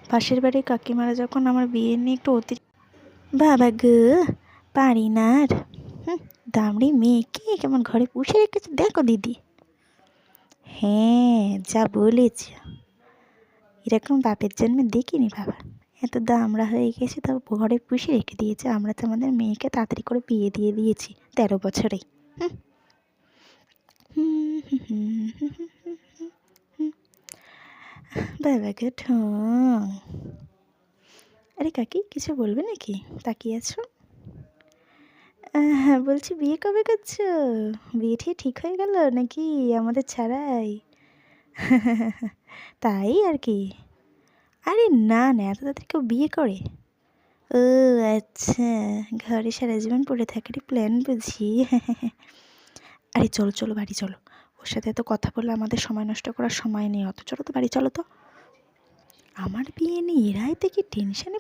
পাশের বাড়ির কাকিমারা যখন আমার বিয়ে নিয়ে একটু বাবা গো পারি না আর। দামড়ি মেয়েকে কেমন ঘরে পুষে রেখেছে দেখো দিদি। হ্যাঁ যা বলেছ, এরকম বাপের জন্মে দেখিনি বাবা। এত দামড়া হয়ে গেছে তাও ঘরে পুষে রেখে দিয়েছে। আমরা তো আমাদের মেয়েকে তাড়াতাড়ি করে বিয়ে দিয়ে দিয়েছি 13 বছরেই। বাবা গো ঠং। আরে কাকি কিছু বলবে নাকি, তাকিয়ে আছো? হ্যাঁ বলছি বিয়ে কবে করছো? বিয়ে ঠিয়ে ঠিক হয়ে গেল নাকি আমাদের ছাড়াই? তাই আর কি। আরে না না, এত তাড়াতাড়ি কেউ বিয়ে করে? ও আচ্ছা, ঘরে সারা জীবন পড়ে থাকারই প্ল্যান বুঝি। আরে চলো চলো বাড়ি চলো, ওর সাথে এত কথা বললে আমাদের সময় নষ্ট করার সময় নেই অত। চলো তো বাড়ি চলো তো। আমার বিয়ে নিয়ে এরাই দেখি টেনশনে